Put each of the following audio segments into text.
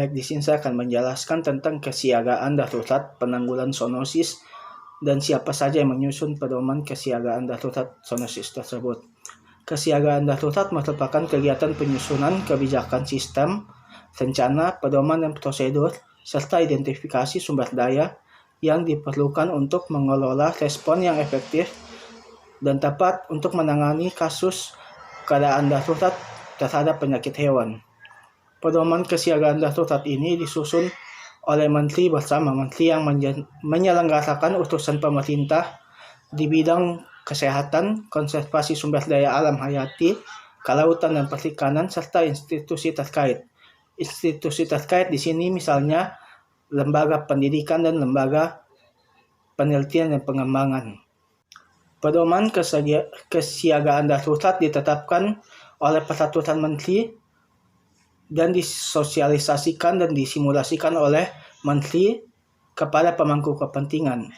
Baik, di sini saya akan menjelaskan tentang kesiagaan darurat penanggulangan zoonosis dan siapa saja yang menyusun pedoman kesiagaan darurat zoonosis tersebut. Kesiagaan darurat merupakan kegiatan penyusunan kebijakan sistem, rencana, pedoman dan prosedur, serta identifikasi sumber daya yang diperlukan untuk mengelola respon yang efektif dan tepat untuk menangani kasus keadaan darurat terhadap penyakit hewan. Pedoman kesiagaan darurat ini disusun oleh menteri bersama menteri yang menyelenggarakan urusan pemerintah di bidang kesehatan, konservasi sumber daya alam hayati, kelautan dan perikanan, serta institusi terkait. Institusi terkait di sini misalnya lembaga pendidikan dan lembaga penelitian dan pengembangan. Pedoman kesiagaan darurat ditetapkan oleh peraturan menteri dan disosialisasikan dan disimulasikan oleh menteri kepada pemangku kepentingan.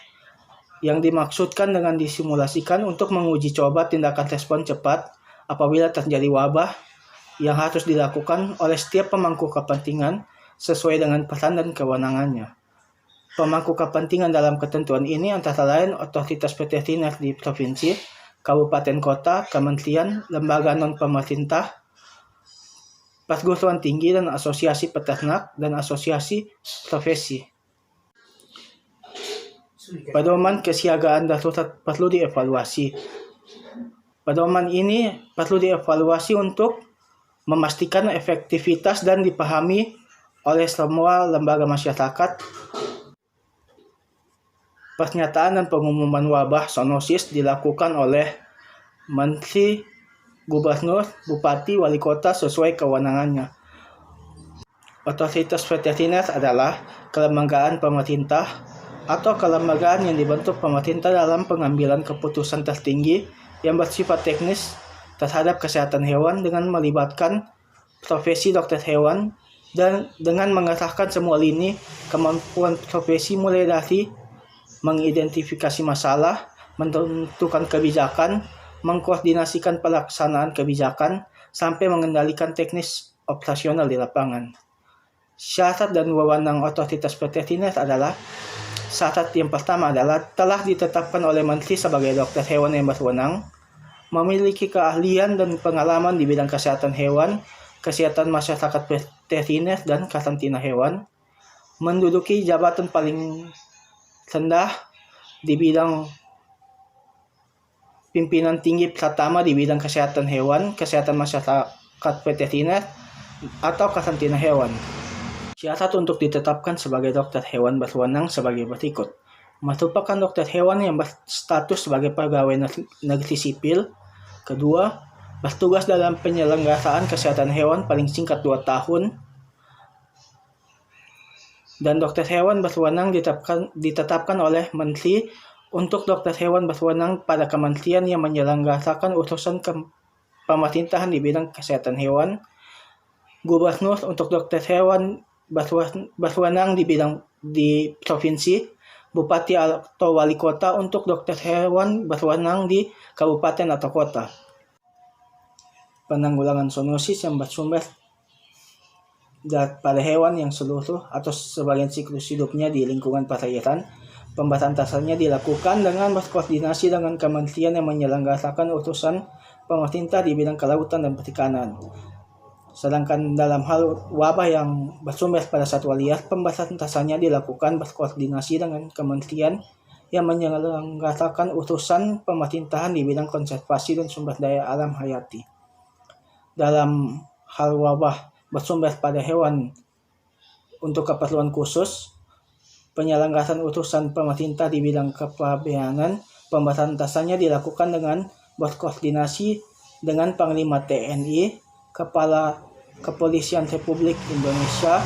Yang dimaksudkan dengan disimulasikan untuk menguji coba tindakan respon cepat apabila terjadi wabah yang harus dilakukan oleh setiap pemangku kepentingan sesuai dengan peran dan kewenangannya. Pemangku kepentingan dalam ketentuan ini antara lain otoritas veteriner di provinsi, kabupaten kota, kementerian, lembaga non-pemerintah, perguruan tinggi dan asosiasi peternak dan asosiasi profesi. Pedoman kesiagaan darurat perlu dievaluasi. Pedoman ini perlu dievaluasi untuk memastikan efektivitas dan dipahami oleh semua lembaga masyarakat. Pernyataan dan pengumuman wabah zoonosis dilakukan oleh menteri, gubernur, bupati, wali kota sesuai kewenangannya. Otoritas veteriner adalah kelembagaan pemerintah atau kelembagaan yang dibentuk pemerintah dalam pengambilan keputusan tertinggi yang bersifat teknis terhadap kesehatan hewan dengan melibatkan profesi dokter hewan dan dengan mengerahkan semua lini kemampuan profesi mulai dari mengidentifikasi masalah, menentukan kebijakan, mengkoordinasikan pelaksanaan kebijakan, sampai mengendalikan teknis operasional di lapangan. Syarat dan wewenang otoritas veteriner adalah syarat yang pertama adalah telah ditetapkan oleh menteri sebagai dokter hewan yang berwenang, memiliki keahlian dan pengalaman di bidang kesehatan hewan, kesehatan masyarakat veteriner, dan karantina hewan, menduduki jabatan paling rendah di bidang pimpinan tinggi pertama di bidang kesehatan hewan, kesehatan masyarakat veteriner, atau karantina hewan. Syarat untuk ditetapkan sebagai dokter hewan berwenang sebagai berikut. Merupakan dokter hewan yang berstatus sebagai pegawai negeri sipil. Kedua, bertugas dalam penyelenggaraan kesehatan hewan paling singkat 2 tahun. Dan dokter hewan berwenang ditetapkan oleh menteri untuk dokter hewan berwenang pada kementerian yang menyelenggarakan urusan pemerintahan di bidang kesehatan hewan. Gubernur untuk dokter hewan berwenang di provinsi, bupati atau wali kota untuk dokter hewan berwenang di kabupaten atau kota. Penanggulangan zoonosis yang bersumber pada hewan yang seluruh atau sebagian siklus hidupnya di lingkungan perairan. Pemberantasannya dilakukan dengan berkoordinasi dengan kementerian yang menyelenggarakan urusan pemerintah di bidang kelautan dan perikanan. Sedangkan dalam hal wabah yang bersumber pada satwa liar, pemberantasannya dilakukan berkoordinasi dengan kementerian yang menyelenggarakan urusan pemerintahan di bidang konservasi dan sumber daya alam hayati. Dalam hal wabah bersumber pada hewan untuk keperluan khusus, penyelenggaraan urusan pemerintah di bidang kepabeanan, pemberantasannya dilakukan dengan berkoordinasi dengan Panglima TNI, Kepala Kepolisian Republik Indonesia,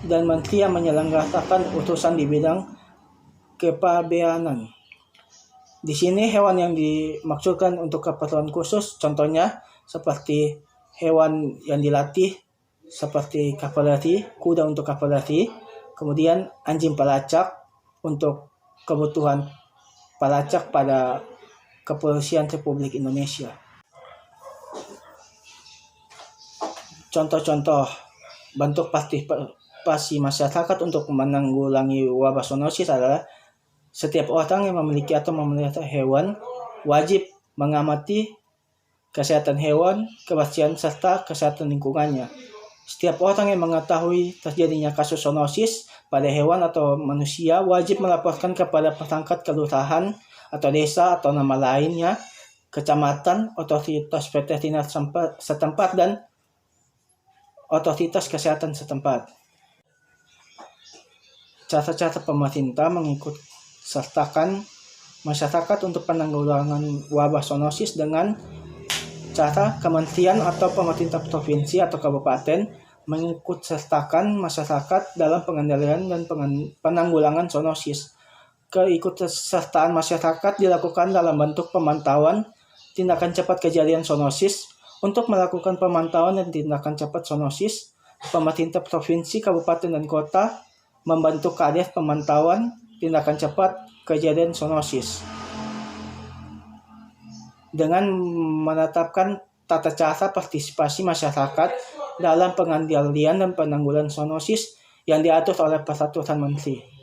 dan menteri yang menyelenggarakan urusan di bidang kepabeanan. Di sini hewan yang dimaksudkan untuk keperluan khusus contohnya seperti hewan yang dilatih seperti kavaleri, kuda untuk kavaleri, kemudian anjing pelacak untuk kebutuhan pelacak pada Kepolisian Republik Indonesia. Contoh-contoh bentuk partisipasi masyarakat untuk menanggulangi wabah zoonosis adalah setiap orang yang memiliki atau memelihara hewan wajib mengamati kesehatan hewan, kebersihan, serta kesehatan lingkungannya. Setiap orang yang mengetahui terjadinya kasus zoonosis pada hewan atau manusia wajib melaporkan kepada perangkat kelurahan atau desa atau nama lainnya, kecamatan, otoritas veteriner setempat, dan otoritas kesehatan setempat. Cara-cara pemerintah mengikut sertakan masyarakat untuk penanggulangan wabah zoonosis dengan cara kementerian atau pemerintah provinsi atau kabupaten mengikut sertakan masyarakat dalam pengendalian dan penanggulangan zoonosis. Keikutsertaan masyarakat dilakukan dalam bentuk pemantauan tindakan cepat kejadian zoonosis. Untuk melakukan pemantauan dan tindakan cepat zoonosis, pemerintah provinsi, kabupaten, dan kota membentuk Kades Pemantauan Tindakan Cepat Kejadian Zoonosis dengan menetapkan tata cara partisipasi masyarakat dalam pengendalian dan penanggulangan zoonosis yang diatur oleh Peraturan Menteri.